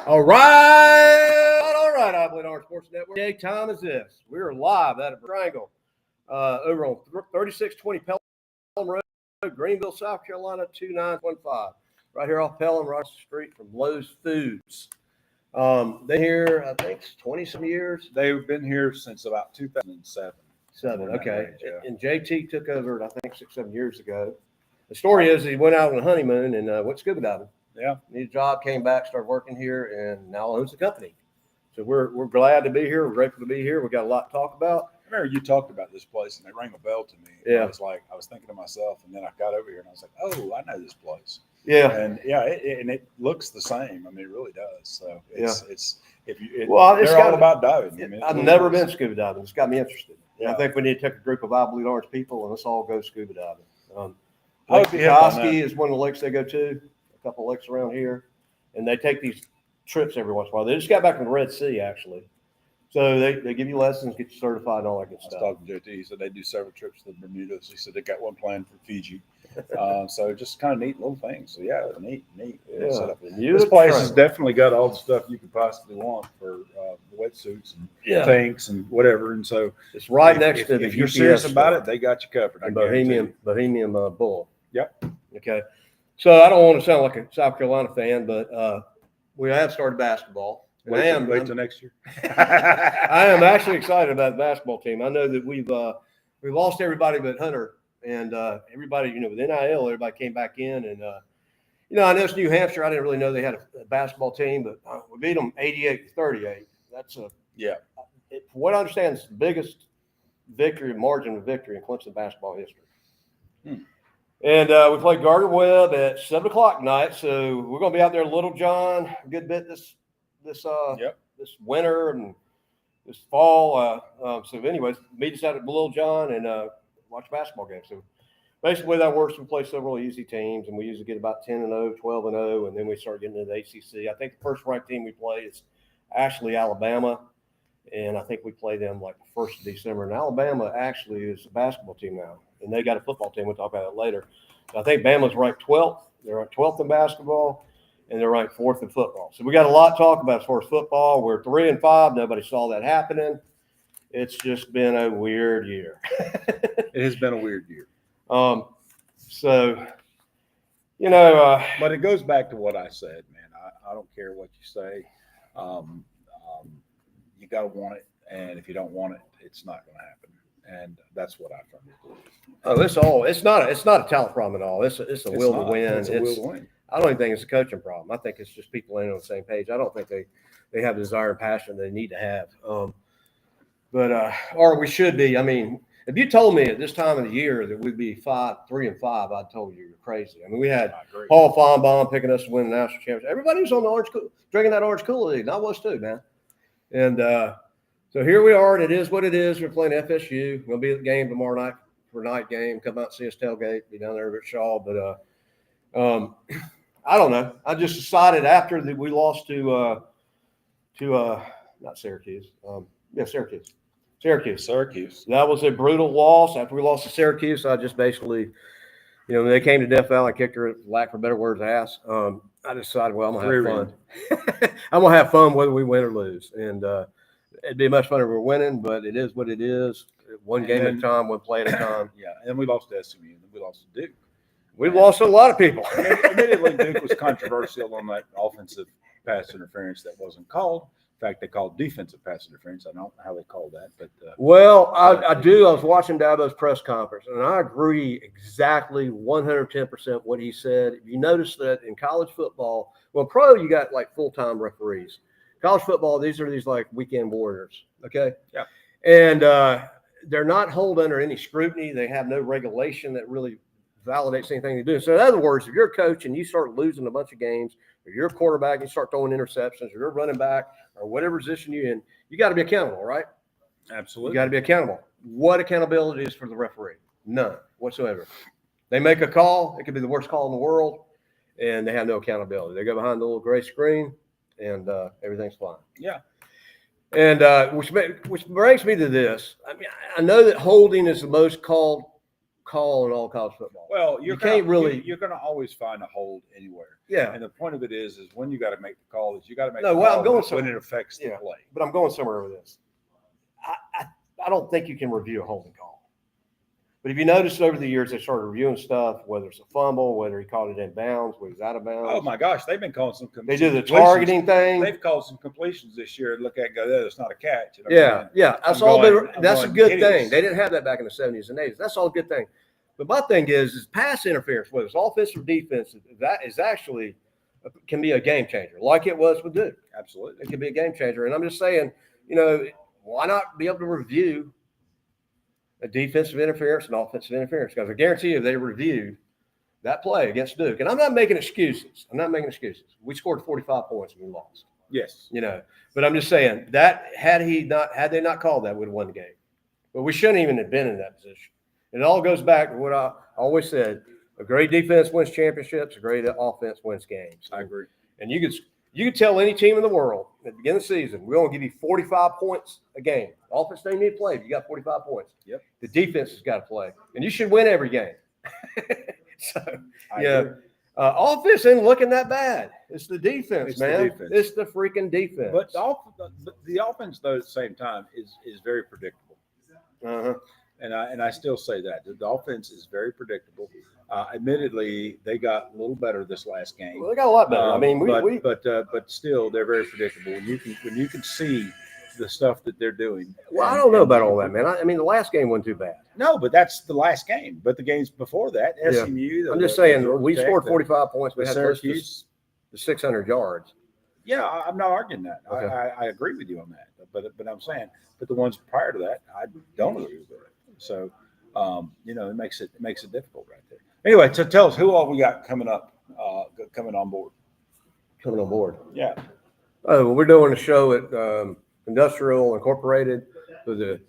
All right, I believe our Sports Network. Day time is this. We are live out of Triangle over on 3620 Pelham Road, Greenville, South Carolina, 2915. Right here off Pelham, right across the street from Lowe's Foods. They here, I think, 20-some years. They've been here since about 2007. Okay. Range, yeah. And JT took over, I think, 6-7 years ago. The story is he went out on a honeymoon and went scuba diving. Yeah. Needed a job, came back, started working here, and now owns the company. So we're glad to be here. We're grateful to be here. We got a lot to talk about. I remember you talked about this place, and it rang a bell to me. Yeah. I was thinking to myself, and then I got over here, and I was like, oh, I know this place. Yeah. And yeah, it looks the same. I mean, it really does. So it's they're all about diving. I mean, I've never been scuba diving. It's got me interested. Yeah. I think we need to take a group of Blue Orange people and let's all go scuba diving. Lake Petoskey is one of the lakes they go to. A couple of lakes around here, and they take these trips every once in a while. They just got back from the Red Sea actually. So they give you lessons, get you certified, and all that good stuff. I was talking to JT. He said they do several trips to the Bermudas. He said they got one planned for Fiji. So just kind of neat little things. So yeah, neat. Yeah. Setup. This place has definitely got all the stuff you could possibly want for wetsuits and tanks and whatever. And so it's right next to the. If you're serious about it, they got you covered. Bohemian Bull. Yep. Okay. So I don't want to sound like a South Carolina fan, but we have started basketball. Wait till next year. I am actually excited about the basketball team. I know that we've lost everybody but Hunter, and everybody, with NIL, everybody came back in, and I know it's New Hampshire. I didn't really know they had a basketball team, but we beat them 88-38. That's from what I understand, it's the biggest margin of victory in Clemson basketball history. And we played Gardner Webb at 7:00 tonight, so we're going to be out there in Little John a good bit this winter and this fall. So anyways, meet us out at Little John and watch a basketball game. So basically the way that works, we play several easy teams, and we usually get about 10-0, 12-0, and then we start getting into the ACC. I think the first ranked team we play is actually Alabama, and I think we play them like the 1st of December. And Alabama actually is a basketball team now, and they got a football team. We'll talk about that later. So I think Bama's ranked 12th. They're ranked 12th in basketball, and they're ranked 4th in football. So we got a lot to talk about as far as football. We're 3-5. Nobody saw that happening. It's just been a weird year. It has been a weird year. But it goes back to what I said, man. I don't care what you say. You got to want it, and if you don't want it, it's not going to happen. And that's what I firmly believe. It's not a talent problem at all. It's a will to win. It's a will to win. I don't even think it's a coaching problem. I think it's just people ain't on the same page. I don't think they have the desire and passion they need to have. Or we should be. I mean, if you told me at this time of the year that we'd be 3-5, I'd told you you're crazy. I mean, we had Paul Feinbaum picking us to win the national championship. Everybody was on the drinking that orange Kool-Aid, and I was too, man. And so here we are, and it is what it is. We're playing FSU. We'll be at the game tomorrow night for a night game. Come out and see us tailgate. Be down there at Shaw. But I don't know. I just decided after that we lost to not Syracuse. Syracuse. That was a brutal loss. After we lost to Syracuse, I just basically, when they came to Death Valley, I kicked her, lack for better words, ass. I decided, well, I'm going to have fun. I'm going to have fun whether we win or lose. And it'd be much fun if we're winning, but it is what it is. One game at a time, one play at a time. Yeah, and we lost to SMU, and then we lost to Duke. We've lost a lot of people. Admittedly, Duke was controversial on that offensive pass interference that wasn't called. In fact, they called defensive pass interference. I don't know how they called that, but I do. I was watching Dabo's press conference, and I agree exactly 110% what he said. If you notice that in college football, pro, you got like full-time referees. College football, these are like weekend warriors. Okay. Yeah. And they're not held under any scrutiny. They have no regulation that really validates anything they do. So in other words, if you're a coach and you start losing a bunch of games, or you're a quarterback and you start throwing interceptions, or you're a running back, or whatever position you're in, you got to be accountable, right? Absolutely. You got to be accountable. What accountability is for the referee? None whatsoever. They make a call. It could be the worst call in the world, and they have no accountability. They go behind the little gray screen, and everything's fine. Yeah. And which brings me to this. I mean, I know that holding is the most called call in all college football. Well, You can't really- you're going to always find a hold anywhere. Yeah, And the point of it is when you got to make the call is you got to make No, the well, call I'm going when some- it affects the yeah. play. but I'm going somewhere with this. I don't think you can review a holding call. But if you notice over the years, they started reviewing stuff, whether it's a fumble, whether he caught it in bounds, whether he's out of bounds. Oh my gosh, they've been calling some. They do the completions. targeting thing. They've called some completions this year and look at it and go, that's not a catch. And I'm Yeah, going, yeah. That's I'm all. going- That's I'm a going good hideous. thing. They didn't have that back in the 70s and 80s. That's all a good thing. But my thing is pass interference, whether it's offensive or defensive, that is actually can be a game changer, like it was with Duke. Absolutely. It can be a game changer. And I'm just saying, why not be able to review a defensive interference and offensive interference? Because I guarantee you, they reviewed that play against Duke. And I'm not making excuses. We scored 45 points and we lost. Yes. But I'm just saying that had they not called that, would have won the game. But we shouldn't even have been in that position. It all goes back to what I always said: a great defense wins championships, a great offense wins games. I agree. And you could tell any team in the world at the beginning of the season, we're going to give you 45 points a game. The offense don't need to play. You got 45 points. Yep. The defense has got to play, and you should win every game. So I agree. offense ain't looking that bad. It's the defense, It's the man. defense. It's the freaking defense. But the offense, though, at the same time, is very predictable. uh-huh. And I still say that the offense is very predictable. Admittedly, they got a little better this last game. Well, they got a lot better. I mean, but still, they're very predictable. When you can see the stuff that they're doing. Well, I don't know about all that, man. I mean, the last game wasn't too bad. No, but that's the last game. But the games before that, Yeah. SMU. I'm just saying, we scored 45 points. We The had close to Syracuse. the 600 yards. Yeah, I'm not arguing that. Okay. I agree with you on that. But I'm saying, but the ones prior to that, I don't agree with it. So, it makes it difficult right there. Anyway, so tell us who all we got coming up, coming on board. Coming on board. Yeah. Oh, well, we're doing a show at Industrial Incorporated for the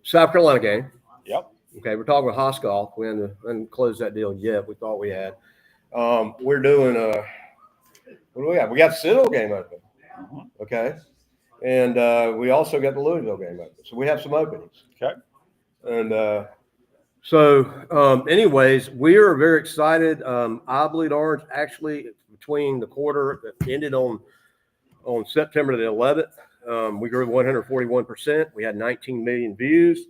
South Carolina game. Yep. Okay, we're talking with Hoscoff. We haven't closed that deal yet. We thought we had. We're doing what do we have? We got the Citadel game open. Mhm. Okay, and we also got the Louisville game open. So we have some openings. Okay. And anyways, we are very excited. I Bleed Orange actually between the quarter that ended on September the 11th, we grew 141%. We had 19 million views.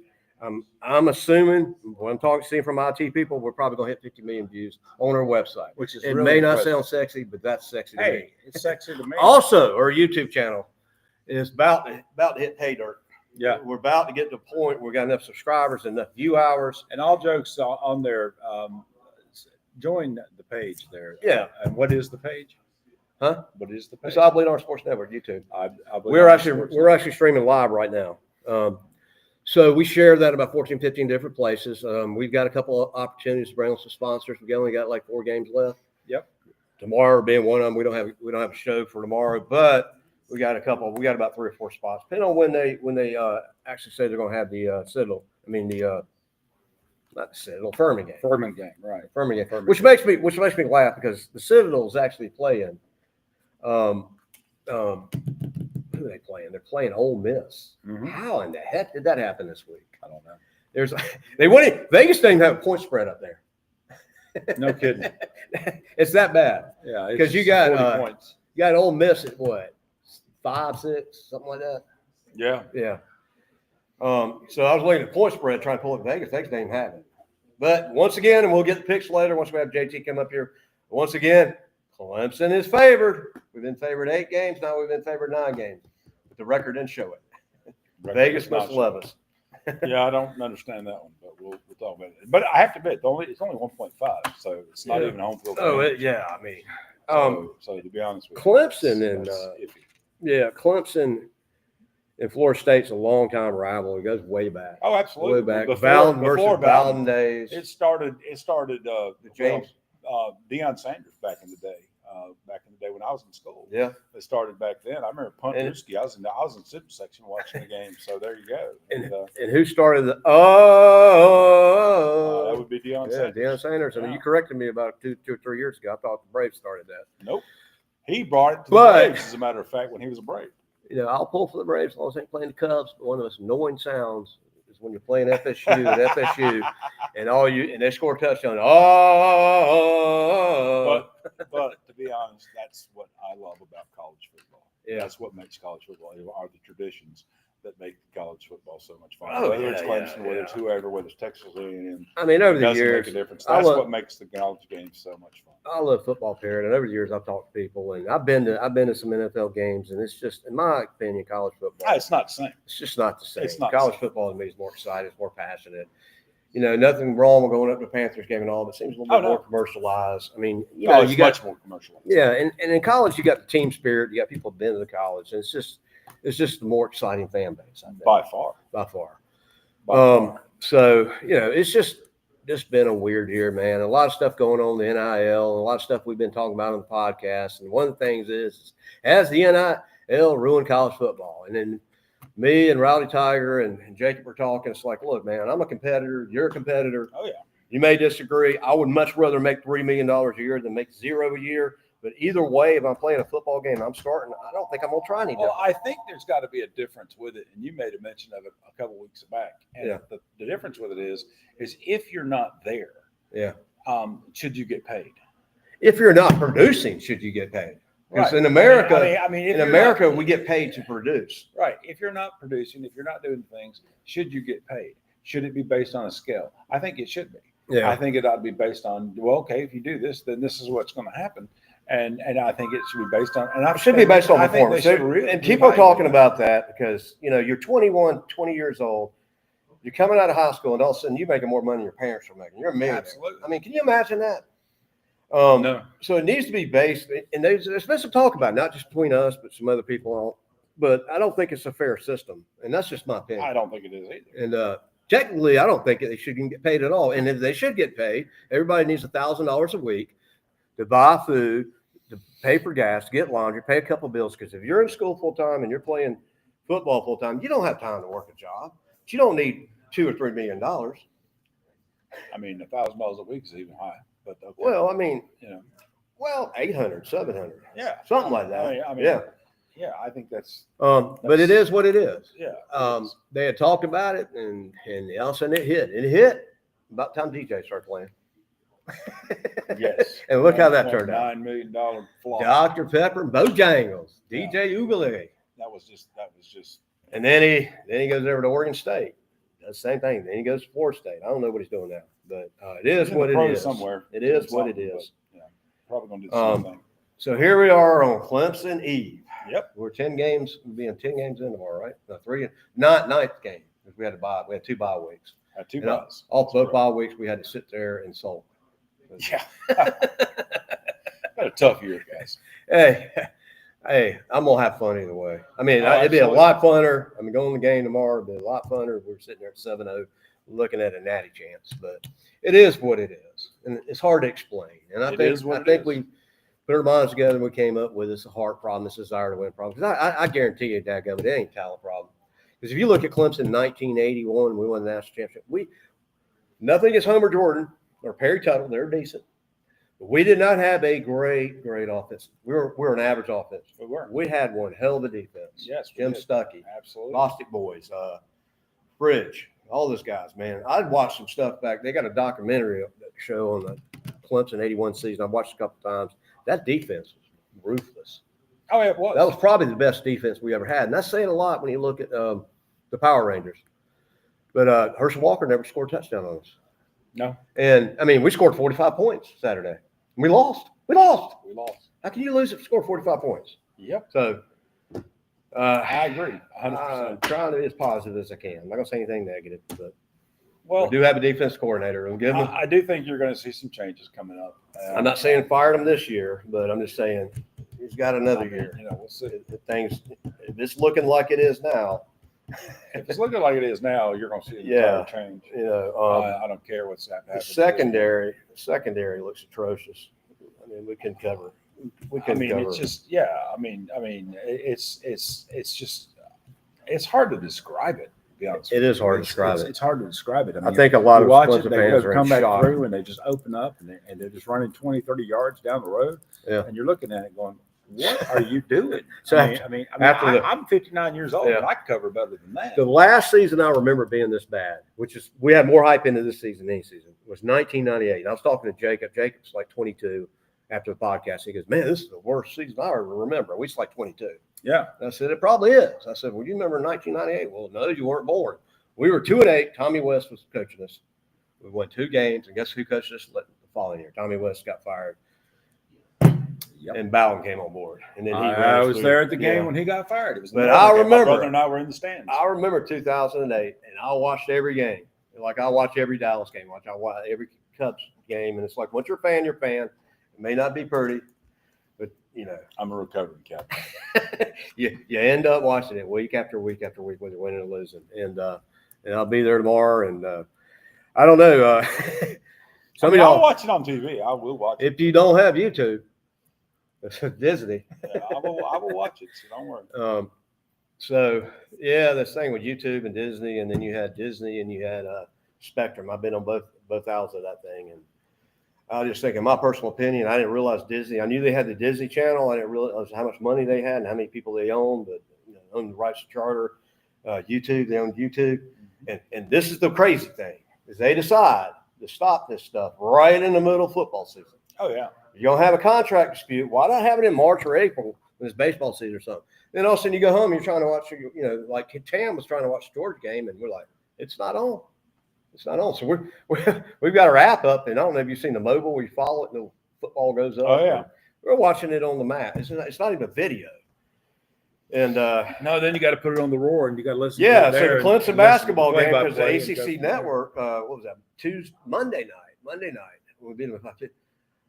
I'm assuming when I'm seeing from IT people, we're probably going to hit 50 million views on our website. Which is It really may not impressive. sound sexy, but that's sexy to me. Hey, it's sexy to me. Also, our YouTube channel is about to hit pay dirt. Yeah. We're about to get to the point where we got enough subscribers, enough view hours. And all jokes on there, join the page there. Yeah. And what is the page? Huh? What is the page? It's I Bleed Orange Sports Network YouTube. I believe We're it's actually sports. we're actually streaming live right now. So we share that about 14, 15 different places. We've got a couple of opportunities to bring on some sponsors. We only got like 4 games left. Yep. Tomorrow being one of them. We don't have a show for tomorrow, but we got a couple. We got about 3 or 4 spots, depending on when they actually say they're going to have the Citadel. I mean not the Citadel, Furman game. Furman game, right? Furman game, Furman which makes me laugh because the Citadel is actually playing. Who are they playing? They're playing Ole Miss. Mhm. How in the heck did that happen this week? I don't know. Vegas didn't even have a point spread up there. No kidding. It's that bad. Yeah, 'Cause you it's got, 40 points. You got Ole Miss at what, 5, 6, something like that. Yeah. Yeah. So I was looking at the point spread, trying to pull it Vegas. Vegas didn't even have it. But once again, and we'll get the picks later once we have JT come up here. Once again, Clemson is favored. We've been favored 8 games. Now we've been favored 9 games. But the record didn't show it. Vegas must love us. Yeah, I don't understand that one, but we'll talk about it. But I have to admit, it's only 1.5, so it's not Yeah. even home field. Oh, advantage. yeah. I mean, So to be honest with you, Clemson that's and, iffy. yeah, Clemson and Florida State's a long-time rival. It goes way back. Oh, absolutely. Way back. Before Bowden versus Bowden. Bowden days. It started. James. Deion Sanders back in the day. When I was in school. Yeah. It started back then. I remember Punt And- Ruski. I was in the student section watching the game. So there you go. And who started the oh? That would be Deion Yeah, Sanders. Deion Sanders. I mean, Yeah. you corrected me about 2 or 3 years ago. I thought the Braves started that. Nope. He brought it to But- the Braves, as a matter of fact, when he was a Brave. I'll pull for the Braves as long as they ain't playing the Cubs. But one of the most annoying sounds is when you're playing FSU at FSU, and they score a touchdown. Oh, but to be honest, that's what I love about college football. Yeah. That's what makes college football are the traditions that make college football so much fun. Oh, Whether it's yeah, Clemson, yeah, whether yeah. it's whoever, whether it's Texas A&M, I mean, over it the doesn't years, make a difference. I That's love- what makes the college game so much fun. I love football, period. And over the years, I've talked to people, and I've been to some NFL games, and it's just, in my opinion, college football. It's not the same. It's just not the same. It's not the College same. football to me is more exciting, it's more passionate. You know, nothing wrong with going up to the Panthers game and all, but it seems a little bit more commercialized. I mean, you know, it's you got much more commercial. Yeah, and in college, you got the team spirit. You got people who've been to the college, and it's just the more exciting fan base, I think, By far. by far. By far. So you know, it's just been a weird year, man. A lot of stuff going on in the NIL, and a lot of stuff we've been talking about on the podcast. And one of the things is, has the NIL ruined college football? And then me and Rowdy Tiger and Jacob were talking. It's like, look, man, I'm a competitor. You're a competitor. Oh, yeah. You may disagree. I would much rather make $3 million a year than make $0 a year. But either way, if I'm playing a football game, I'm starting. I don't think I'm going to try any different. Well, I think there's got to be a difference with it, and you made a mention of it a couple weeks back. And Yeah. the difference with it is if you're not there, Yeah. Should you get paid? If you're not producing, should you get paid? Because Right. in America, I mean, if in you're America, not- we get paid to produce. Right. If you're not producing, if you're not doing things, should you get paid? Should it be based on a scale? I think it should be. Yeah. I think it ought to be based on, well, okay, if you do this, then this is what's going to happen. And I think it should be based on, It should be based on I think they performance. should really And people are reevaluate talking that. about that because, you know, you're 21, 20 years old. You're coming out of high school, and all of a sudden you're making more money than your parents are making. You're a millionaire. Absolutely. I mean, can you imagine that? No. So it needs to be based, and there's been some talk about it, not just between us, but some other people. But I don't think it's a fair system, and that's just my opinion. I don't think it is either. And technically, I don't think they should even get paid at all. And if they should get paid, everybody needs $1,000 a week to buy food, to pay for gas, to get laundry, pay a couple bills. Because if you're in school full time and you're playing football full time, you don't have time to work a job. But you don't need $2 or $3 million. I mean, $1,000 a week is even high, but okay. Well, I mean, you know, 800, 700, yeah, something like that. I mean, Yeah. yeah, I think that's But it is what it is. yeah. it is. They had talked about it, and all of a sudden it hit. It hit about the time DJ started playing. Yes. And look how that turned out. $9 million flop. Dr. Pepper and Bojangles, DJ Ugalele. That was just. And then he goes over to Oregon State. Does the same thing. Then he goes to Florida State. I don't know what he's doing now, but it is what it is. Somewhere. It is what it is. But, yeah, probably gonna do the same thing. So here we are on Clemson Eve. Yep. We're 10 games. We'll be in 10 games in tomorrow, right? No, ninth game because we had to buy. We had 2 bye weeks. Had 2 And buys. All both bye weeks we had to sit there and sulk. Yeah. Had a tough year, guys. Hey, I'm gonna have fun either way. I mean, Oh, it'd be a absolutely. lot funner. I mean, going to the game tomorrow would be a lot funner. We're sitting there at 7-0, looking at a natty chance. But it is what it is, and it's hard to explain. And I It think is what it think is. we put our minds together and we came up with this heart problem, this desire to win problem. Because I guarantee you, dadgummit, it ain't a talent problem. Because if you look at Clemson in 1981, we won the national championship. Nothing against Homer Jordan or Perry Tuttle, they're decent. But we did not have a great offense. We're an average offense. We were. We had one hell of a defense. Yes. we Jim did. Stuckey, Absolutely. Bostic Boys, Bridge, all those guys, man. I'd watched some stuff back. They got a documentary show on the Clemson 81 season. I watched a couple times. That defense was ruthless. Oh, it was. That was probably the best defense we ever had. And that's saying a lot when you look at the Power Rangers. But Herschel Walker never scored a touchdown on us. No. And, I mean, we scored 45 points Saturday. We lost. We lost. How can you lose if you score 45 points? Yep. So, I agree. 100%. I'm trying to be as positive as I can. I'm not going to say anything negative, but Well, we do have a defense coordinator. We'll give him, I do think you're going to see some changes coming up. I'm not saying fired him this year, but I'm just saying he's got another year. You know, we'll see. If it's looking like it is now, If it's looking like it is now, you're going to see an Yeah. entire change. you know, I don't care what's happening. the secondary looks atrocious. I mean, we can cover. We I can mean, cover. it's just, yeah. I mean, it's just, it's hard to describe it. To be honest, It with is you. hard to describe it. It's hard to describe it. I think a lot you of watch Clemson it, they fans go are come in back shock. through and they just open up and they're just running 20, 30 yards down the road. Yeah. And you're looking at it going, what are you doing? So I'm 59 years old, Yeah. and I can cover better than that. The last season I remember being this bad, which is we had more hype into this season than any season, was 1998. I was talking to Jacob. Jacob's like 22 after the podcast. He goes, "Man, this is the worst season I ever remember." We was like 22. Yeah. I said, "It probably is." I said, "Well, you remember 1998?" "Well, no, you weren't born." We were 2-8. Tommy West was coaching us. We won 2 games, and guess who coached us the following year? Tommy West got fired. Yep. And Bowden came on board, and then I was there at the game when he got fired. It was but I remember my brother and I were in the stands. I remember 2008, and I watched every game. Like I watch every Dallas game. I watch every Cubs game, and it's like once you're a fan, you're a fan. It may not be pretty, but you know. I'm a recovering captain. you end up watching it week after week after week, whether you're winning or losing, and I'll be there tomorrow, and I don't know. I'll watch it on TV. I will watch it if you don't have YouTube. Disney. Yeah, I will watch it, so don't worry. So yeah, this thing with YouTube and Disney, and then you had Disney and you had Spectrum. I've been on both outlets of that thing, and I was just thinking, my personal opinion, I didn't realize Disney. I knew they had the Disney Channel. I didn't realize how much money they had and how many people they owned, but owned the rights to charter YouTube. They owned YouTube, and this is the crazy thing is they decide to stop this stuff right in the middle of football season. Oh yeah. You're going to have a contract dispute. Why not have it in March or April when it's baseball season or something? Then all of a sudden you go home, you're trying to watch, like Tam was trying to watch the Georgia game, and we're like, it's not on. It's not on. So we've got our app up, and I don't know if you've seen the mobile where you follow it and the football goes up. Oh, yeah. We're watching it on the map. It's not even a video. And no, then you got to put it on the Roar, and you got to listen. Yeah, to it so the Clemson basketball game, because the play-by-play ACC network, what was that? Monday night. We've been about it.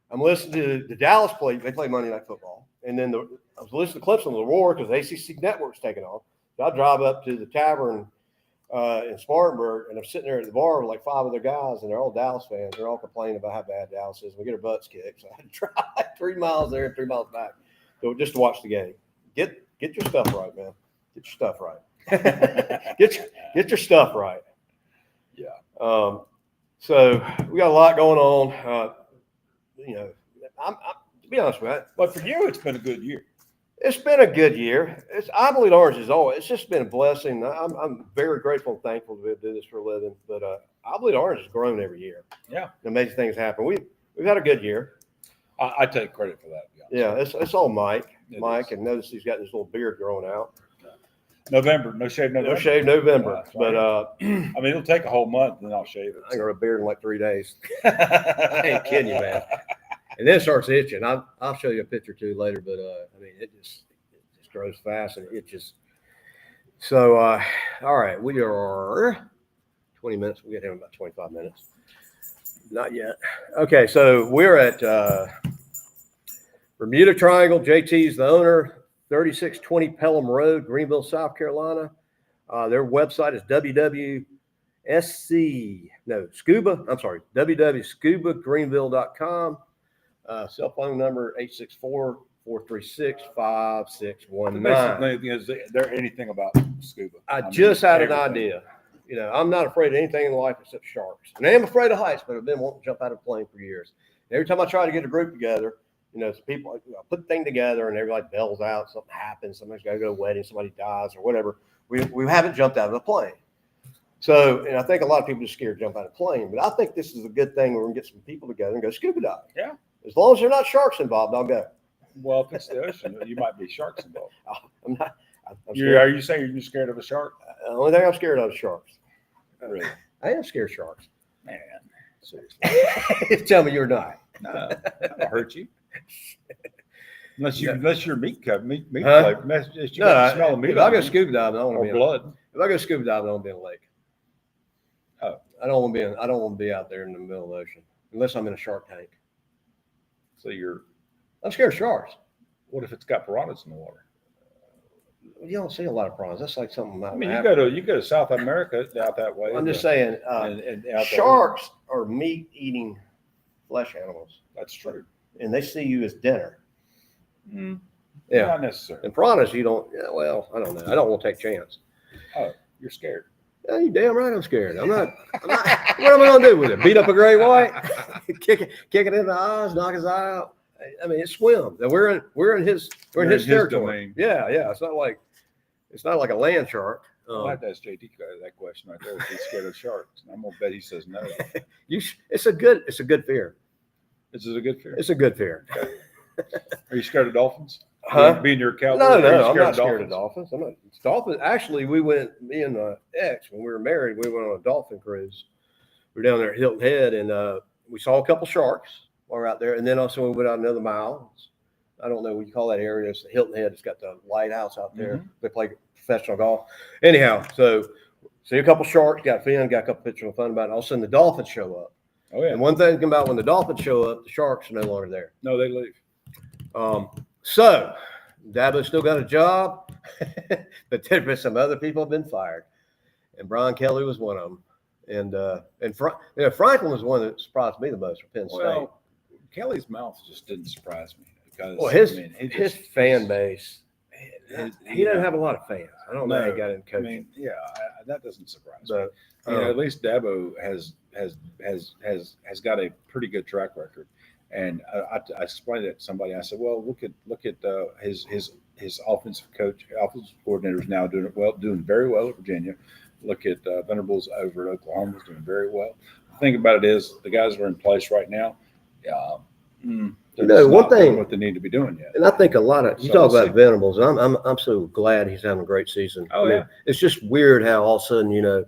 I'm listening to the Dallas play. They play Monday Night Football. And then I was listening to Clemson on the Roar because the ACC network's taking off. So I drive up to the tavern in Spartanburg, and I'm sitting there at the bar with like 5 other guys, and they're all Dallas fans. They're all complaining about how bad Dallas is. We get our butts kicked. So I had to drive like 3 miles there and 3 miles back just to watch the game. Get your stuff right, man. Get your stuff right. get your stuff right. Yeah. So we got a lot going on. I'm to be honest with you. But for you, it's been a good year. It's been a good year. I believe Orange is always. It's just been a blessing. I'm very grateful and thankful to be able to do this for a living. But I believe Orange has grown every year. Yeah, amazing things happen. We've had a good year. I take credit for that. Yeah, it's all Mike. It and notice he's got this little beard growing out. November, no shave November. No shave November. But I mean, it'll take a whole month, and then I'll shave it. I grow a beard in like 3 days. I ain't kidding you, man. And then it starts itching. I'll show you a picture too later, but I mean, it just grows fast and it itches. So, all right, we are 20 minutes. We'll get here in about 25 minutes. Not yet. Okay, so we're at Bermuda Triangle. JT's the owner. 3620 Pelham Road, Greenville, South Carolina. Their website is www.scubagreenville.com. Cell phone number 864-436-5619. Is there anything about scuba? I just had an idea. I'm not afraid of anything in life except sharks. And I am afraid of heights, but I've been wanting to jump out of a plane for years. And every time I try to get a group together, people put the thing together and everybody bells out, something happens, somebody's got to go to a wedding, somebody dies or whatever. We haven't jumped out of a plane. So, and I think a lot of people are scared to jump out of a plane, but I think this is a good thing where we can get some people together and go scuba diving. Yeah. As long as there's not sharks involved, I'll go. Well, if it's the ocean, you might be sharks involved. I'm not. Are you saying you're scared of a shark? The only thing I'm scared of is sharks. Really? I am scared of sharks. Man, seriously. Tell me you're not. No, that'll hurt you. Unless you're meat flavor. You No, got the smell of meat. if I go scuba diving, I want to be blood. If I go scuba diving, I want to be in a lake. Oh, I don't want to be out there in the middle of the ocean unless I'm in a shark tank. so I'm scared of sharks. what if it's got piranhas in the water? You don't see a lot of prawns. That's like something. I mean, you go to South America out that way. I'm just saying, and out sharks are meat-eating flesh animals, That's true. and they see you as dinner. Yeah, not necessarily. And piranhas, you don't. Yeah, well, I don't know. I don't want to take a chance. Oh, you're scared. Yeah, you damn right I'm scared. I'm not. What am I going to do with it? Beat up a great white? kick it in the eyes, knock his eye out? I mean, it swims. And we're in his territory. domain. Yeah, yeah. It's not like a land shark. I'll have to ask JT that question right there. If he's scared of sharks, I'm gonna bet he says no. It's a good fear. This is a good fear. It's a good fear. Are you scared of dolphins? Huh? Being your cowboy? No, are you I'm not scared of dolphins? dolphins. I'm not. Dolphins. Actually, we went. Me and ex, when we were married, we went on a dolphin cruise. We were down there at Hilton Head, and we saw a couple sharks while we were out there. And then also we went out another mile. I don't know what you call that area. It's the Hilton Head. It's got the lighthouse out there. Mhm. They play professional golf. Anyhow, so see a couple sharks, got a couple pictures of fun about it. All of a sudden, the dolphins show up. Oh yeah. And one thing about when the dolphins show up, the sharks are no longer there. No, they leave. So Dabo still got a job, but there's been some other people have been fired, and Brian Kelly was one of them. And Franklin was one that surprised me the most for Penn State. Well, Kelly's mouth just didn't surprise me because Well, his fan base, he doesn't have a lot of fans. I don't know how he got in coaching. I mean, yeah, that doesn't surprise But me. At least Dabo has got a pretty good track record. And I explained it to somebody. I said, "Well, look at his offensive coordinator is now doing very well at Virginia. Look at Venables over at Oklahoma is doing very well. The thing about it is the guys that are in place right now. One thing what they need to be doing yet. And I think a lot of you talk about Venables. I'm so glad he's having a great season. Oh yeah, it's just weird how all of a sudden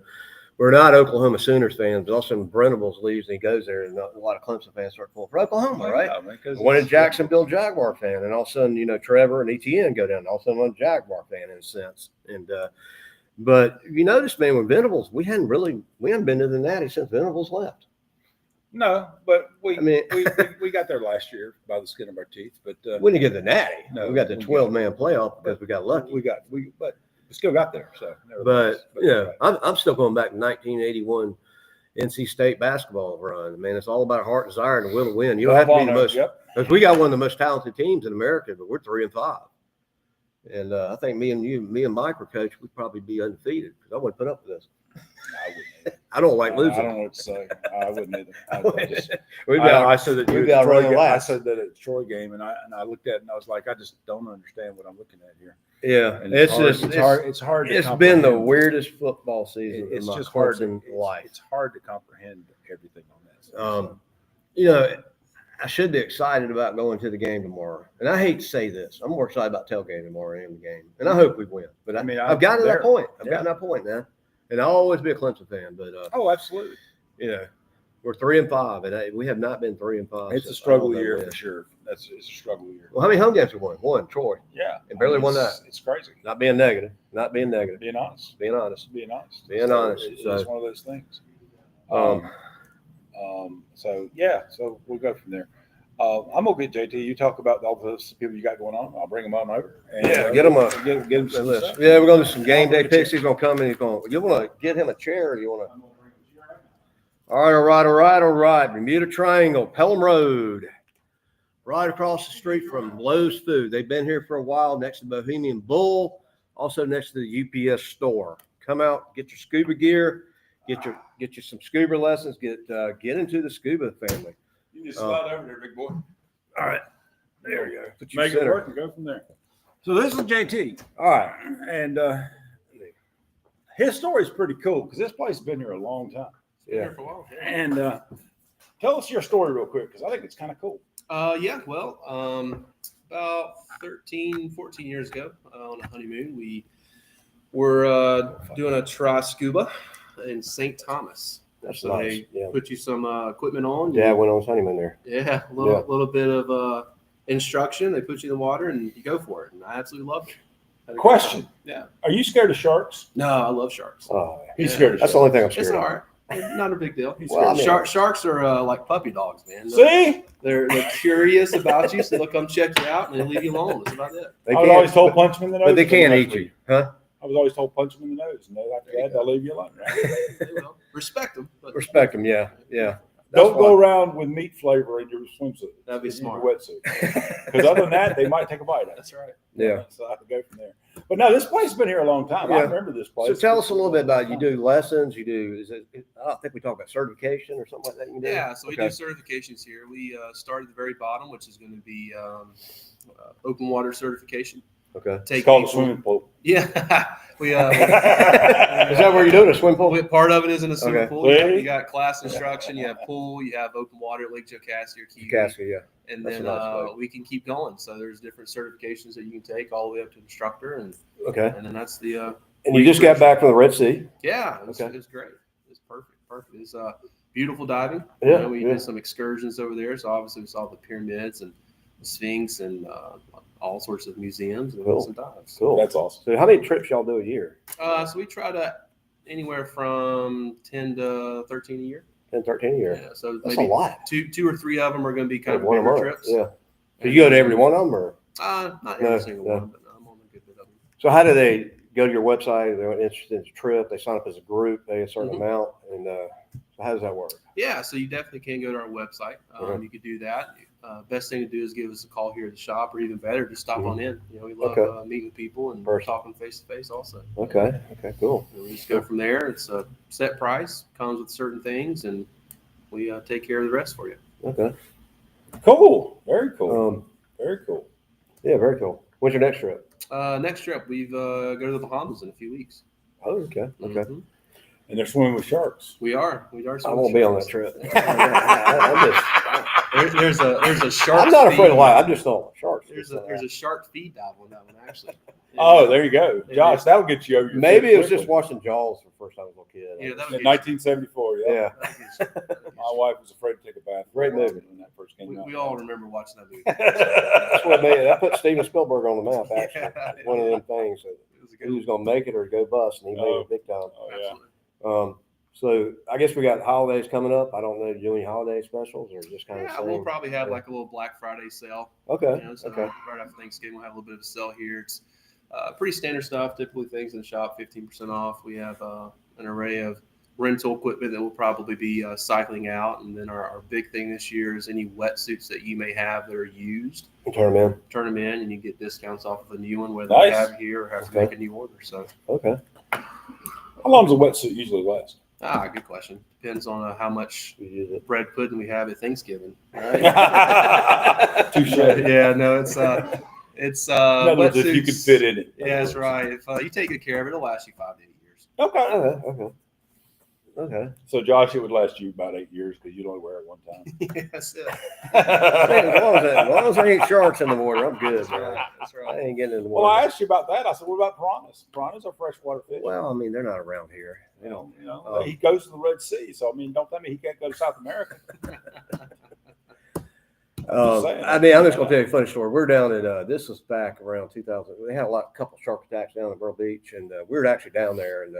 we're not Oklahoma Sooners fans, but all of a sudden Venables leaves and he goes there, and a lot of Clemson fans start pulling for Oklahoma, right? One in Jacksonville Jaguar fan, and all of a sudden Trevor and ETN go down. All of a sudden one Jaguar fan in a sense, and but you notice, man, with Venables, we haven't been to the Natty since Venables left. No, but we got there last year by the skin of our teeth. But we didn't get the Natty. No, we got the 12-man playoff because we got lucky. But we still got there. So, but I'm still going back to 1981 NC State basketball run. Man, it's all about heart, desire, and the will to win. You don't have to be the most. Because we got one of the most talented teams in America, but we're 3-5. And I think me and Mike were coach. We'd probably be undefeated because I wouldn't put up with this. I wouldn't either. I don't like losing. I don't know what to say. I wouldn't either. I said that I said that at Troy game, and I looked at it and I was like, I just don't understand what I'm looking at here. Yeah, and it's hard. It's been the weirdest football season in my hard life. It's hard to comprehend everything on that. I should be excited about going to the game tomorrow. And I hate to say this. I'm more excited about tailgating tomorrow than the game. And I hope we win. But I've gotten to that point. I've gotten to that point now. And I'll always be a Clemson fan. But absolutely. We're 3-5, and we have not been 3-5. It's a struggle year for sure. It's a struggle year. Well, how many home games we won? One, Troy. Yeah. And barely won that. It's crazy. Not being negative. Being honest. It's one of those things. So we'll go from there. I'm gonna get JT. You talk about all the people you got going on. I'll bring them on over. And, get them some list. Yeah, we're gonna do some game day picks. He's gonna come and you want to get him a chair, or do you want to? All right. Bermuda Triangle, Pelham Road, right across the street from Lowe's Food. They've been here for a while, next to Bohemian Bull, also next to the UPS store. Come out, get your scuba gear, get you some scuba lessons, get into the scuba family. You just slide over there, big boy. All right, there you go. Make it work and go from there. So this is JT. All right, and his story is pretty cool because this place has been here a long time. Yeah. And tell us your story real quick because I think it's kind of cool. About 13, 14 years ago on a honeymoon, we were doing a tri scuba in St. Thomas. That's so nice. They put you some equipment on. Yeah, I went on honeymoon there. Yeah, a little bit of instruction. They put you in the water and you go for it. And I absolutely loved it. Question. Yeah. Are you scared of sharks? No, I love sharks. Oh, he's scared of sharks. That's the only thing I'm scared of. It's all right. Not a big deal. Sharks are like puppy dogs, man. See? They're curious about you, so they'll come check you out and they leave you alone. That's about it. I was always told punch them in the nose. But they can't eat you, huh? I was always told punch them in the nose, and after that, they'll leave you alone. Right? They will. Respect them. Respect them, yeah. Don't go fine. around with meat flavor in your swimsuit. That'd be in smart. your wetsuit. Because other than that, they might take a bite at That's you. right. Yeah. So I have to go from there. But no, this place has been here a long time. I Yeah. remember this place. So tell us a little bit about, you do lessons, you do, I don't think we talk about certification or something like that you can do? Yeah, so we Okay. do certifications here. We start at the very bottom, which is going to be open water certification. Okay. It's called a swimming pool. Yeah, we. Is that where you're doing a swim pool? Part of it is in a swimming Okay. pool. You got class instruction, you have pool, you have open water at Lake Jocassee or Kiwi. Casca, yeah. And That's then a nice lake. we can keep going. So there's different certifications that you can take all the way up to instructor, and Okay. then that's the. And you just got back from the Red Sea? Yeah, it was, Okay. it was great. It was perfect. It's beautiful diving. Yeah, We yeah. did some excursions over there, so obviously we saw the pyramids and the Sphinx and all sorts of museums and Cool. some dives. Cool. That's awesome. So how many trips y'all do a year? So we try to anywhere from 10 to 13 a year. 10, 13 a year? Yeah, so That's maybe a lot. two or three of them are going to be kind of One a bigger month, trips. yeah. So you go to every one of them, or? Not No, every single no. one, but I'm on a good bit of them. So how do they go to your website? They're interested in the trip. They sign up as a group, pay a certain Mhm. amount. And so how does that work? Yeah, so you definitely can go to our website. Okay. You could do that. Best thing to do is give us a call here at the shop, or even better, just stop on in. We love Okay. meeting people and Person. talking face to face also. Okay. Okay, cool. And we just go from there. It's a set price, comes with certain things, and we take care of the rest for you. Okay. Cool. Very cool. Very cool. Yeah, very cool. When's your next trip? Next trip, we go to the Bahamas in a few weeks. Oh, okay. Okay. Mhm. And they're swimming with sharks. We are. I won't be on that trip. There's a shark. I'm not afraid feed. of life. I'm just on sharks. There's a shark feed dive on that one actually. Oh, there you go. Josh, that'll get you over your Maybe feet it was just quickly. watching Jaws for the first time as a little kid. Yeah, that In 1974, yeah. Yeah. My wife was afraid to take a bath. Great movie. when that first came We, out. we all remember watching that movie. That's what made it. That put Steven Spielberg on the map, actually. Yeah. One of them things. That It was a he good was going to make it or go bust, and he made it big time. Oh, yeah. Absolutely. So I guess we got holidays coming up. I don't know, do you do any holiday specials or just kind of Yeah, we'll probably have like a little Black Friday sale. Okay. So Okay. right after Thanksgiving, we'll have a little bit of a sale here. It's pretty standard stuff. Typically, things in the shop 15% off. We have an array of rental equipment that will probably be cycling out, and then our big thing this year is any wetsuits that you may have that are used. Turn them in. Turn them in, and you get discounts off of a new one, whether Nice. you have it here or have to Okay. make a new order. So, Okay. How long does a wetsuit usually last? good question. Depends on how much You use it. bread pudding we have at Thanksgiving. Right? Touche. Yeah, no, it's In other words, if you wetsuits- can fit in it. Yeah, that's right. If you take good care of it, it'll last you 5 to 8 years. Okay. Okay. Okay. Okay. So, Josh, it would last you about 8 years because you'd only wear it one time. Yes, yeah. As long as I ain't sharks in the water, I'm good. That's Man. right. That's I right. ain't getting in the Well, I water. asked you about that. I said, what about piranhas? Piranhas are freshwater fish. Well, I mean, they're not around here. He goes to the Red Sea. So, I mean, don't tell me he can't go to South America. saying. I mean, I'm just gonna tell you a funny story. We're down at this was back around 2000. We had a couple shark attacks down at Myrtle Beach, and we were actually down there, and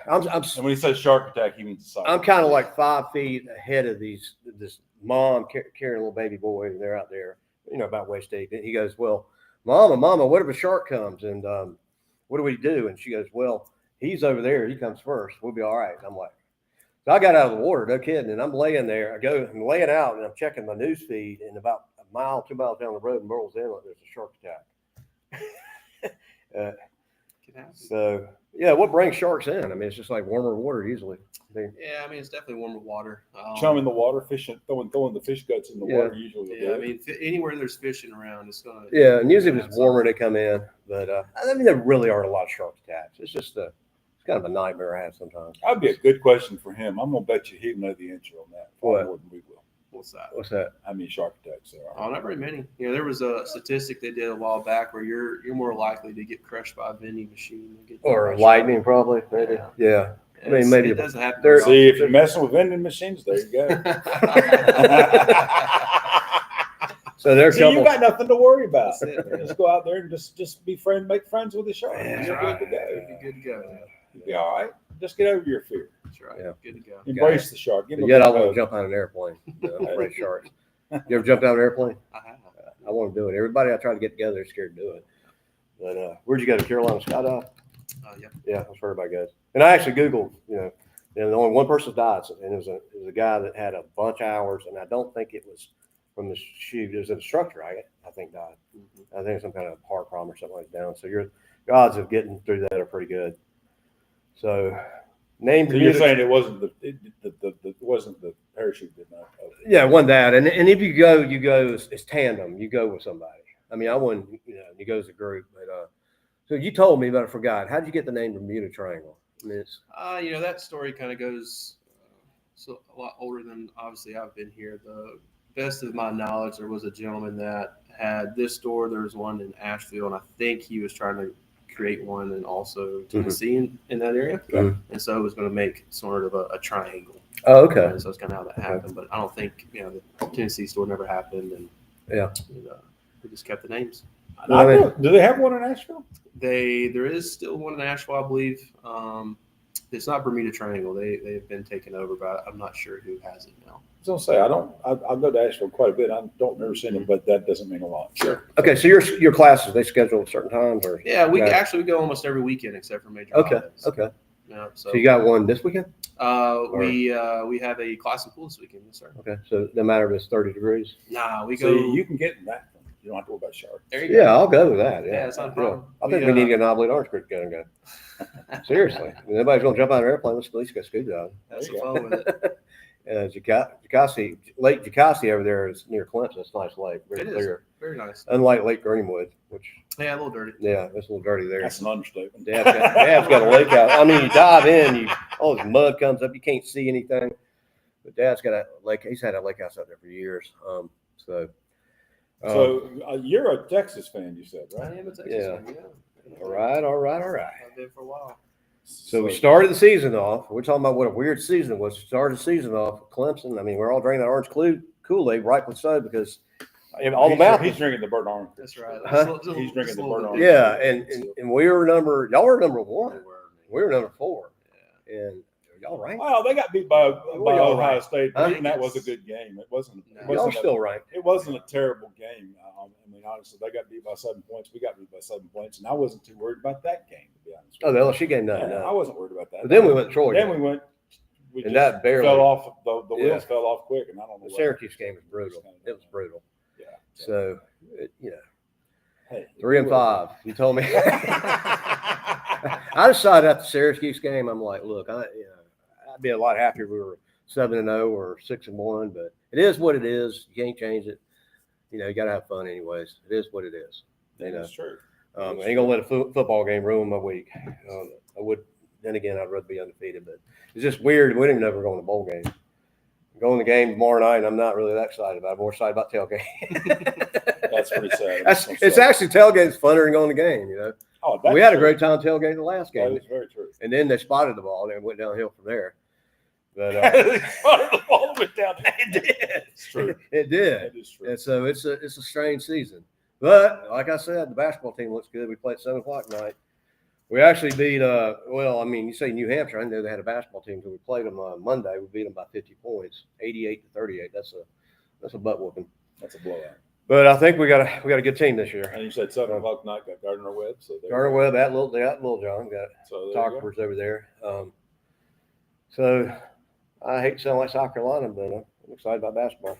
I'm And when he says shark attack, he means the I'm kind of like 5 feet ahead of this mom carrying a little baby boy, and they're out there, about waist deep. And he goes, "Well, mama, what if a shark comes? And what do we do?" And she goes, "Well, he's over there. He comes first. We'll be all right." I'm like, so I got out of the water, no kidding, and I'm laying there. I'm laying out, and I'm checking my news feed, and about a mile, 2 miles down the road in Myrtle's Inlet, there's a shark attack. Can happen. So yeah, what brings sharks in? I mean, it's just like warmer water usually. Yeah, I mean, it's definitely warmer water. chum in the water, fishing, throwing the fish guts in the Yeah. water usually. will Yeah, I do it. mean, anywhere there's fishing around, it's gonna. Yeah, and usually if it's warmer, they come in. But I mean, there really aren't a lot of shark attacks. It's just it's kind of a nightmare I have sometimes. That'd be a good question for him. I'm gonna bet you he'll know the answer on that. Far What? more than we will. What's that? What's that? How many shark attacks there are? Oh, not very many. There was a statistic they did a while back where you're more likely to get crushed by a vending machine than get Or crushed lightning, probably. Maybe. Yeah. Yeah. by- I mean, maybe it doesn't happen. there- very often. See, if you're messing with vending machines, there you go. So there's See, you couple. got nothing to worry about. That's it, man. Just go out there and just be make friends with the shark. Yeah, That's You're right. good to go. You'd be good to go. You'll be all right. Just get over your fear. That's right. Yeah. Good to go. Embrace the shark. Give But him yet a I big want to hug. jump out of an airplane. I'm afraid of sharks. You ever jumped out of an airplane? I have. I want to do it. Everybody I try to get together is scared to do it. But where'd you go to Carolina skydive? Yeah. Yeah, that's where everybody goes. And I actually Googled, And only one person died, and it was a guy that had a bunch of hours, and I don't think it was from the shoot. It was an instructor, I think died. I think some kind of heart problem or something like that. So your odds of getting through that are pretty good. So name. So you're saying it wasn't it wasn't the parachute did not. Yeah, one that, and if you go, it's tandem. You go with somebody. I mean, I wouldn't, you go as a group, but so you told me, but I forgot. How did you get the name Bermuda Triangle? I mean, it's that story kind of goes so a lot older than obviously I've been here. The best of my knowledge, there was a gentleman that had this store. There was one in Asheville, and I think he was trying to create one and also Tennessee in that area. And so it was going to make sort of a triangle. Oh, okay. And so it's kind of how that happened. But I don't think, the Tennessee store never happened. And we just kept the names. Do they have one in Asheville? There is still one in Asheville, I believe. It's not Bermuda Triangle. They've been taken over, but I'm not sure who has it now. I was gonna say I go to Asheville quite a bit. I don't remember seeing them, but that doesn't mean a lot. Sure. Okay, so your classes, they schedule at certain times, or Yeah, we go almost every weekend except for major holidays. Okay. Yeah, So you got one this weekend? We have a class in pool this weekend, yes, sir. Okay, so no matter if it's 30 degrees. Nah, we So go. you can get in that one. You don't have to worry about shower. There you go. Yeah, I'll go with that. Yeah, it's not a problem. I think we need to get an oblate orange creek together and go. Seriously, I mean, nobody's gonna jump out of an airplane. Let's at least go scuba diving. That's the fun with it. Lake Jacassi over there is near Clemson. It's a nice lake, very It is. clear. Very nice. Unlike Lake Greenwood, which Yeah, a little dirty. it's a little dirty there. That's an understatement. Dad's got a lake out. I mean, you dive in, all this mud comes up. You can't see anything. But Dad's got a lake. He's had a lake house out there for years. So you're a Texas fan, you said, I right? am a Texas Yeah. fan, yeah. all right. I've been for a while. So we started the season off. We're talking about what a weird season it was. We started the season off with Clemson. I mean, we're all drinking that orange Kool-Aid, rightfully so, because all the mouth. He's drinking the burnt orange. That's right. Huh? He's drinking the burnt orange. Yeah, and we were y'all were number one. We were number 4. And y'all ranked. Well, they got beat by y'all Ohio ranked? State, Huh? and that was a good game. It wasn't. No. Y'all still ranked. It wasn't a terrible game. I mean, honestly, they got beat by 7 points. We got beat by 7 points, and I wasn't too worried about that game, to be honest. Oh, the LSU game, no. I wasn't worried about that. But then we went to Troy. Then we went. We And just that barely- fell off. The Yeah. wheels fell off quick, and I don't know. The what- Syracuse game was brutal. It was brutal. Yeah. So, Hey, 3 and 5. You told me. I decided after the Syracuse game, I'm like, look, I'd be a lot happier if we were 7-0 or 6-1, but it is what it is. You can't change it. You got to have fun, anyways. It is what it is. That's true. I ain't gonna let a football game ruin my week. I would. Then again, I'd rather be undefeated, but it's just weird. We didn't even know we were going to bowl game. Going to the game tomorrow night, I'm not really that excited about it. I'm more excited about tailgate. That's pretty sad. It's actually tailgate's funner than going to the game. Oh, We had a great time tailgating the last That game, is very true. and then they spotted the ball and it went downhill from there. But The ball went down. It did. It's true. it did, That is true. and so it's a strange season. But like I said, the basketball team looks good. We played at 7:00 tonight. We actually beat. You say New Hampshire. I didn't know they had a basketball team until we played them on Monday. We beat them by 50 points, 88-38. That's a butt whooping. That's a blowout. But I think we got a good team this year. And you said 7:00 tonight. Got Gardner Webb. So Gardner Webb at Little John got So Talkers over there. So I hate to sound like South Carolina, but I'm excited about basketball.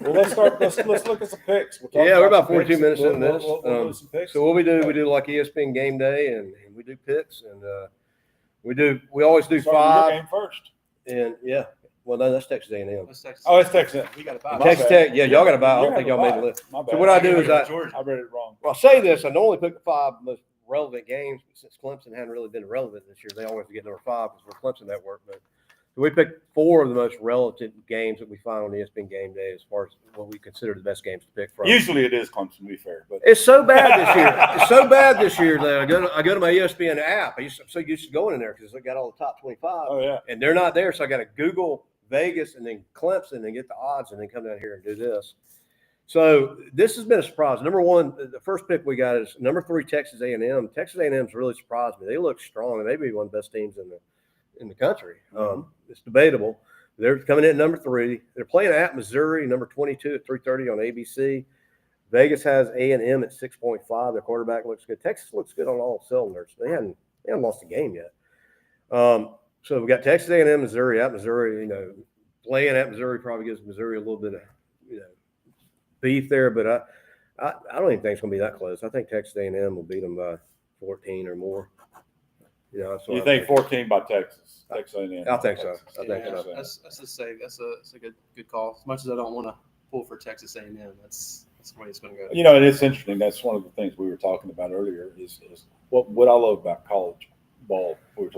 Well, let's start. Let's look at some picks. We're about 42 minutes into this. We'll do some picks. So what we do like ESPN Game Day, and we do picks, and we always do Start your 5. game first. And well, no, that's Texas A&M. Let's Texas. Oh, it's Texas. We got a bye. My Texas bad. Tech, y'all got to buy. I You don't have think a y'all made bye. the list. My bad. So what I do is Georgia. I read it wrong. Well, I say this. I normally pick the 5 most relevant games, but since Clemson hadn't really been relevant this year, they always get number 5 because we're Clemson Network. But we picked 4 of the most relevant games that we find on ESPN Game Day as far as what we consider the best games to pick from. Usually it is Clemson, to be fair, but It's so bad this year. It's so bad this year that I go to my ESPN app. I'm so used to going in there because I got all the top 25, oh yeah, and they're not there. So I got to Google Vegas and then Clemson and get the odds and then come down here and do this. So this has been a surprise. Number 1, the first pick we got is number 3, Texas A&M. Texas A&M's really surprised me. They look strong, and they may be one of the best teams in the country. It's debatable. They're coming in at number 3. They're playing at Missouri, number 22 at 3:30 on ABC. Vegas has A&M at 6.5. Their quarterback looks good. Texas looks good on all cylinders. They haven't lost a game yet. So we got Texas A&M, Missouri at Missouri. You know, playing at Missouri probably gives Missouri a little bit of beef there, but I don't even think it's going to be that close. I think Texas A&M will beat them by 14 or more. You know, that's what You I think 14 by Texas? Texas A&M. I think so. I think Yeah, so. that's a safe. That's a good call. As much as I don't want to pull for Texas A&M, that's the way it's going to go. You know, and it's interesting. That's one of the things we were talking about earlier. Is what I love about college ball, we were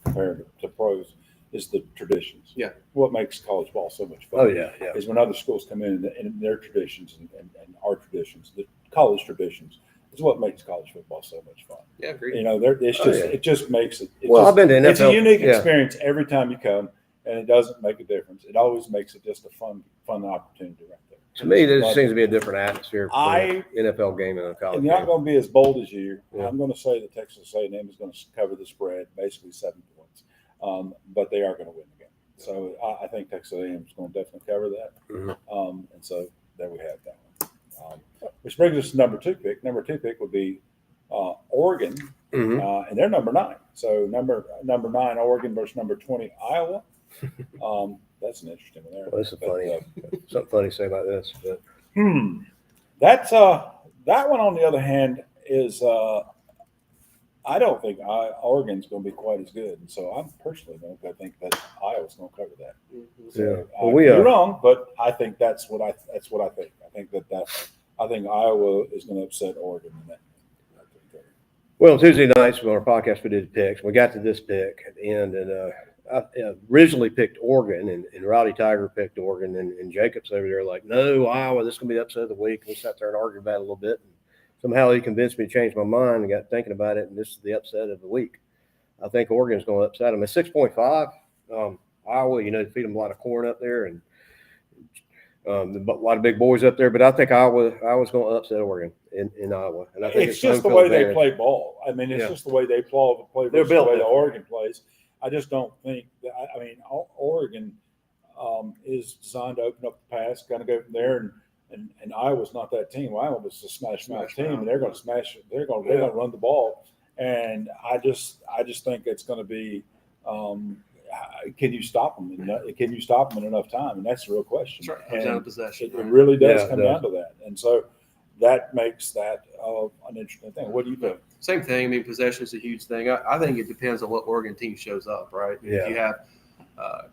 comparing to pros, is the traditions. Yeah. What makes college ball so much fun? Oh yeah, yeah. Is when other schools come in and their traditions and our traditions, the college traditions, is what makes college football so much fun. Yeah, agreed. You know, it just makes it. I've been to NFL. It's a unique experience every time you come, and it doesn't make a difference. It always makes it just a fun opportunity right there. To me, there seems to be a different atmosphere for an NFL game than a college And you're not game. going to be as bold as you. Yeah. I'm going to say that Texas A&M is going to cover the spread, basically 7 points, but they are going to win the game. So I think Texas A&M is going to definitely cover that. Mhm. And so there we have that one. Which brings us to number 2 pick. Number 2 pick would be Oregon, Mhm. and they're number 9. So number 9 Oregon versus number 20 Iowa. That's an interesting one there. Well, this is funny. Something funny to say about this, but That's that one on the other hand is I don't think Oregon's going to be quite as good, and so I'm personally going to think that Iowa's going to cover that. So yeah. Well, you're wrong, but I think that's what I think. I think I think Iowa is going to upset Oregon in that. Well, Tuesday nights on our podcast, we did picks. We got to this pick at the end, and I originally picked Oregon, and Rowdy Tiger picked Oregon, and Jacobs over there like, no, Iowa, this is going to be the upset of the week. And we sat there and argued about it a little bit. And somehow he convinced me to change my mind and got thinking about it, and this is the upset of the week. I think Oregon's going to upset them. At 6.5, Iowa, you know, they feed them a lot of corn up there, and a lot of big boys up there, but I think Iowa's going to upset Oregon in Iowa. And I think it's just the way they play ball. I mean, it's just the way they play versus the way Oregon plays. I just don't think that. I mean, Oregon is designed to open up the pass, kind of go from there, and Iowa's not that team. Iowa was a smash team, and they're going to smash. They're going to run the ball, and I just think it's going to be. Can you stop them? Can you stop them in enough time? And that's the real question. That's right. Down possession. It really does come down to that, and so that makes that an interesting thing. What do you think? Same thing. I mean, possession is a huge thing. I think it depends on what Oregon team shows up, right? Yeah. If you have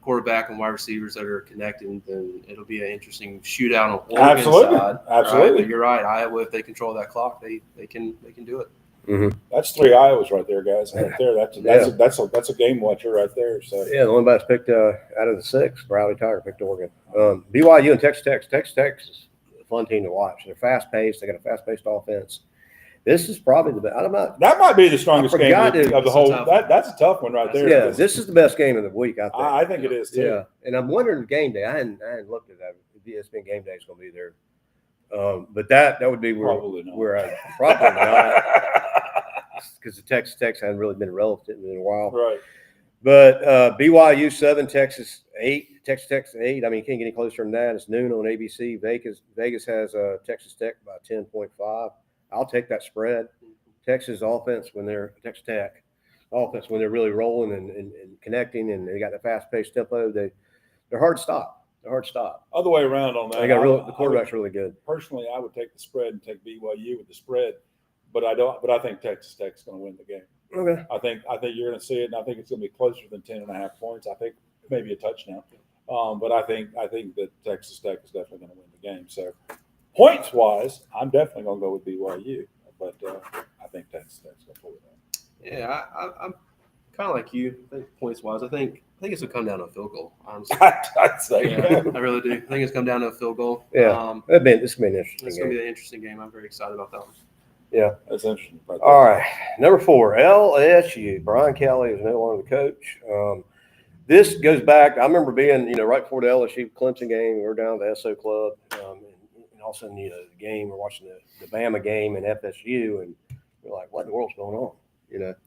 quarterback and wide receivers that are connecting, then it'll be an interesting shootout on Oregon's side. Absolutely. Right? But you're right. Iowa, if they control that clock, they can do it. Mm-hmm. That's 3 Iowas right there, guys. Right there. That's a game watcher right there. So yeah, the one that's picked out of the 6, Rowdy Tiger picked Oregon. BYU and Texas Tech. Texas Tech is a fun team to watch. They're fast paced. They got a fast paced offense. This is probably the best. That might be the strongest game of the whole. That's a tough one right there. Yeah, this is the best game of the week. I think it is too. Yeah, and I'm wondering game day. I hadn't looked at that. ESPN game day is going to be there, but that would be where I probably not, because the Texas Tech hadn't really been relevant in a while. Right. But BYU 7, Texas 8, Texas Tech 8. I mean, you can't get any closer than that. It's noon on ABC. Vegas has Texas Tech by 10.5. I'll take that spread. Texas offense Texas Tech offense when they're really rolling and connecting, and they got the fast-paced tempo. They're hard to stop. Other way around on that. They got the quarterback's really good. Personally, I would take the spread and take BYU with the spread, but I don't. But I think Texas Tech's going to win the game. Okay. I think you're going to see it, and I think it's going to be closer than 10.5 points. I think maybe a touchdown, but I think that Texas Tech is definitely going to win the game. So. Points wise, I'm definitely going to go with BYU, but I think Texas Tech's going to pull it out. Yeah, I'm kind of like you. I think points wise, I think it's going to come down to a field goal. Honestly, I'd say, yeah, I really do. I think it's come down to a field goal. Yeah, this will be an interesting game. It's going to be an interesting game. I'm very excited about that one. Yeah, that's interesting. All right, number 4, LSU. Brian Kelly is no longer the coach. This goes back. I remember being, right before the LSU Clemson game, we were down at the SO Club. All of a sudden, the game, we're watching the Bama game and FSU, and we're like, what in the world's going on?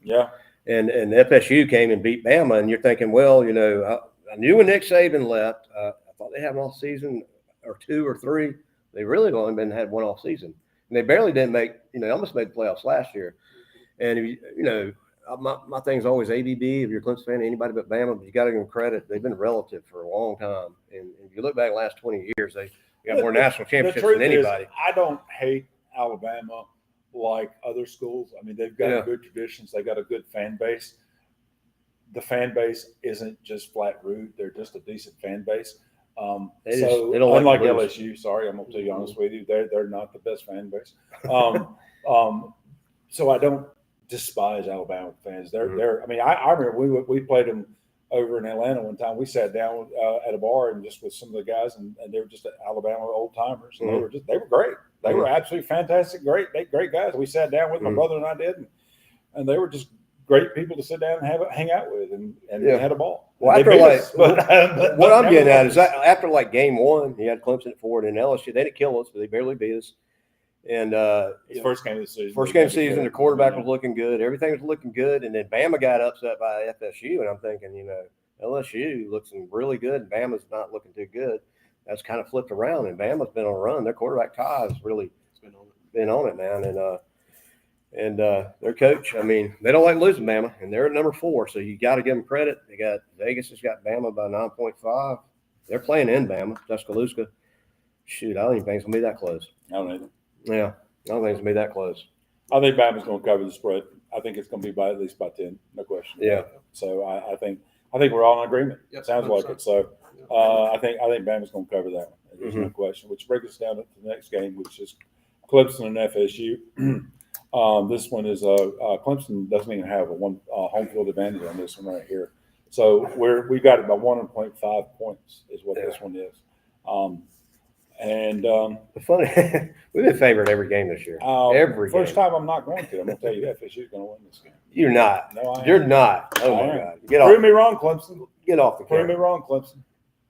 Yeah. And FSU came and beat Bama, and you're thinking, well, I knew when Nick Saban left, I thought they had an off season or 2 or 3. They really only had one off season, and they barely didn't make, almost made the playoffs last year. And my thing's always ABB. If you're a Clemson fan, anybody but Bama, but you got to give them credit. They've been relative for a long time, and if you look back the last 20 years, they got more national championships the truth than anybody. Is, I don't hate Alabama like other schools. I mean, they've got good traditions. They got a good fan base. The fan base isn't just flat rude. They're just a decent fan base. They So don't unlike like lose. LSU, sorry, I'm gonna be honest with you, they're not the best fan base. So I don't despise Alabama fans. They're. I mean, I remember we played them over in Atlanta one time. We sat down at a bar and just with some of the guys, and they were just Alabama old timers. And they were great. They were absolutely fantastic, great guys. We sat down with my brother and I did, and they were just great people to sit down and hang out with, and we had a ball. Well, after what I'm getting at is that after like game one, he had Clemson at 4, and LSU they didn't kill us, but they barely beat us. And his first game of the season. First game of the season, the quarterback was looking good. Everything was looking good, and then Bama got upset by FSU, and I'm thinking, LSU looks really good, and Bama's not looking too good. That's kind of flipped around, and Bama's been on a run. Their quarterback Ty has really been on it, man, and their coach, I mean, they don't like losing Bama, and they're at number 4, so you got to give them credit. They got Vegas has got Bama by 9.5. They're playing in Bama, Tuscaloosa. Shoot, I don't even think it's gonna be that close. I don't either. Yeah, I don't think it's gonna be that close. I think Bama's going to cover the spread. I think it's going to be by at least by 10, no question. Yeah. So I think we're all in agreement. Yep, It sounds 100%. like it. So I think Bama's going to cover that one. There's no question. Which brings us down to the next game, which is Clemson and FSU. This one is Clemson doesn't even have a home field advantage on this one right here. So we got it by 1.5 points is what this one is. The funny, we've been favored every game this year. Every first game. time I'm not going to. I'm going to tell you FSU is going to win this game. You're not. No, I am. You're not. Oh my God! Get Prove off. me wrong, Clemson. Get off the Prove me camera. wrong, Clemson.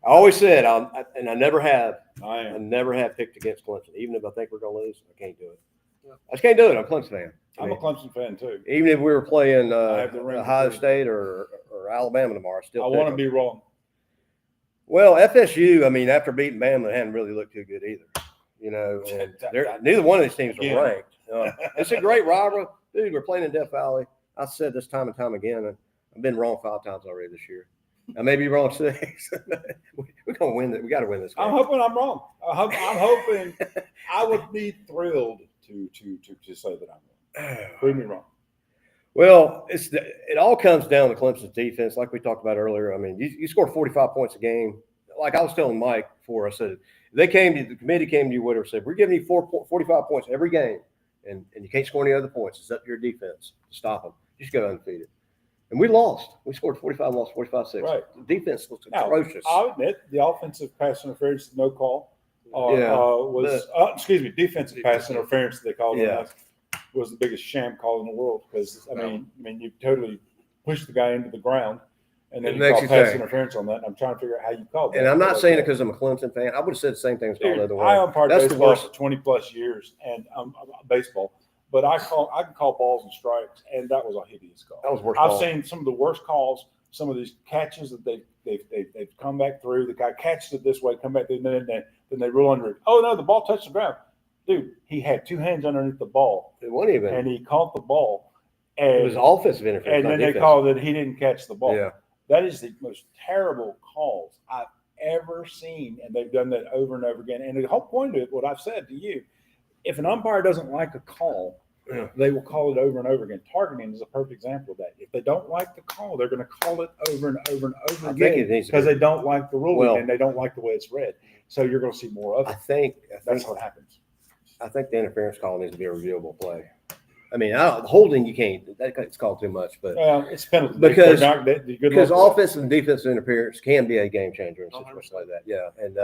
I always said, and I never have. I I am. never have picked against Clemson, even if I think we're going to lose. I can't do it. I just can't do it. I'm a Clemson fan. I'm a Clemson fan too. Even if we were playing have the ring Ohio too. State or Alabama tomorrow, I still. want to be wrong. Well, FSU. I mean, after beating Bama, they hadn't really looked too good either. And neither one of these teams Again. are ranked. It's a great rivalry, dude. We're playing in Death Valley. I said this time and time again. I've been wrong 5 times already this year. I may be wrong 6. We're gonna win it. We got to win this game. I'm hoping I'm wrong. I'm hoping I would be thrilled to say that I'm wrong. Prove me wrong. Well, it all comes down to Clemson's defense, like we talked about earlier. I mean, you score 45 points a game. Like I was telling Mike before, I said the committee came to you, whatever, said we're giving you 45 points every game, and you can't score any other points. It's up to your defense to stop them. Just go undefeated. And we lost. We scored 45, lost 45-6. Right. The defense was Now, atrocious. I'll admit the offensive pass interference, no call, defensive pass interference they called it was the biggest sham call in the world because I mean you totally pushed the guy into the ground and then you call pass interference on that. And I'm trying to figure out how you called that. And I'm not saying it because I'm a Clemson fan. I would have said the same thing as called the other way. I umpired That's the baseball worst. for 20 plus years and baseball, but I can call balls and strikes, and that was a hideous call. That was worse. I've seen some of the worst calls. Some of these catches that they've come back through. The guy catches it this way, come back, and then they roll under it. Oh no, the ball touched the ground. Dude, he had 2 hands underneath the ball. It wasn't even. And he caught the ball. And It was offensive interference. And then they called it he didn't catch the ball. Yeah. That is the most terrible calls I've ever seen, and they've done that over and over again. And the whole point of it, what I've said to you, if an umpire doesn't like a call, they will call it over and over again. Targeting is a perfect example of that. If they don't like the call, they're going to call it over and over and over again because they don't like the ruling and they don't like the way it's read. So you're going to see more of it. I think That's what happens. I think the interference call needs to be a reviewable play. I mean, holding you can't. It's called too much, but It's penalty because because offensive and defensive interference can be a game changer in situations like that. Yeah, and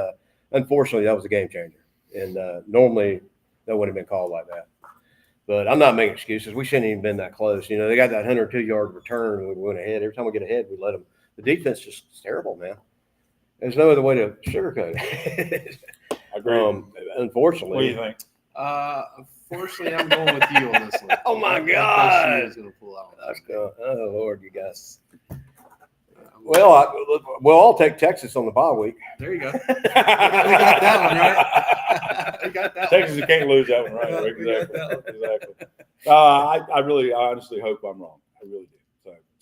unfortunately, that was a game changer. And normally that wouldn't have been called like that. But I'm not making excuses. We shouldn't even been that close. They got that 102-yard return and we went ahead. Every time we get ahead, we let them. The defense just is terrible, man. There's no other way to sugarcoat it. I agree. Unfortunately. What do you think? Unfortunately, I'm going with you on this one. Oh my FSU God! is going to pull out. Oh Lord, you guys. Well, we'll all take Texas on the bye week. There you go. We got that one right. We got that Texas, one. you can't lose that one, right? We got that one. Exactly. I honestly hope I'm wrong. I really do.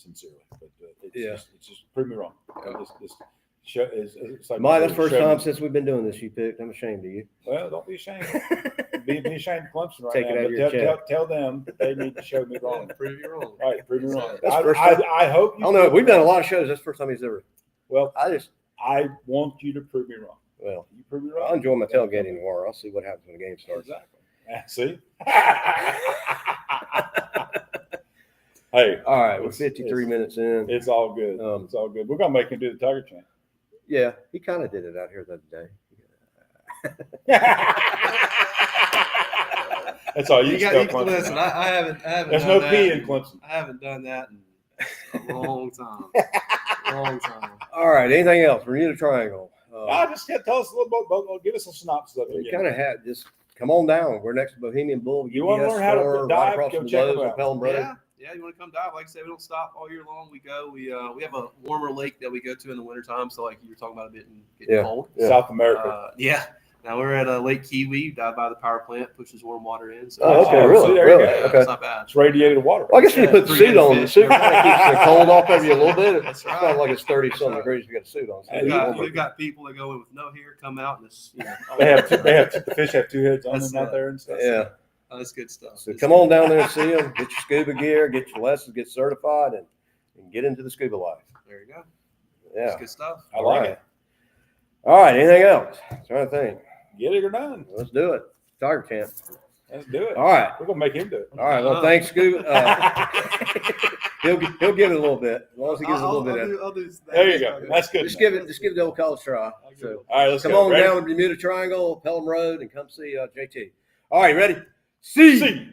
sincerely, but Yeah. it's just prove me wrong. This show it's like Mike, that's the first show time me- since we've been doing this you picked. I'm ashamed of you. Well, don't be ashamed. be ashamed of Clemson right Take it now. out But of your tell them that they need to show me wrong. Prove you wrong. Right, prove me wrong. That's the first time. I hope I you. don't know. prove We've me done a wrong. lot of shows. That's the first time he's ever. Well, I I want you to prove me wrong. well, You prove me I'll wrong. enjoy my tailgating tomorrow. I'll see what happens when the game starts. Exactly. See. Hey, All right, we're It's- 53 minutes in. it's all good. It's all good. We're gonna make him do the Tiger chant. Yeah, he kind of did it out here the other day. That's all you, You got spell you can Clemson. listen. I haven't. There's done no P that. in Clemson. I haven't done that in a long time. Long time. All right, anything else? Bermuda Triangle. Just tell us a little bit. Give us a synopsis of it. We again. kind of had just come on down. We're next to Bohemian Bull. You wanna learn how to UPS store, dive? right across Go from check Lowe's them on out. Pelham Road. Yeah, you want to come dive? Like I said, we don't stop all year long. We go. We have a warmer lake that we go to in the wintertime. So like you were talking about it getting Yeah. cold. Yeah. South America. Yeah. Now we're at Lake Kiwi. Dive by the power plant, pushes warm water in. So Oh, okay, Oh, really, see, there you really, go. yeah, okay. it's not bad. It's radiated water. Well, I guess when you put the Three suit on, the fish. suit kind of keeps the cold off of you a little bit. That's It's right. not like it's 30-something That's right. degrees if you got a suit on. So Hey, it's warmer. You've got people that go in with no hair, come out and it's The fish have two heads on That's them out there and stuff. Yeah. That's good stuff. So It's come good. on down there and see them. Get your scuba gear, get your lessons, get certified, and get into the scuba life. There you go. Yeah. That's good stuff. I like Right. it. All right. Anything else? Trying to think. Get it or done. Let's do it. Tiger Camp. Let's do it. All right. We're gonna make him do it. All right. Well, thanks, Scuba. He'll give it a little bit, as long as he gives a little bit. Of it. I'll do that. There you go. That's good. Just give it the old college try. So All right, let's come go. on Ready? down to Bermuda Triangle, Pelham Road, and come see JT. All right, ready? CLEMSONRTIGER.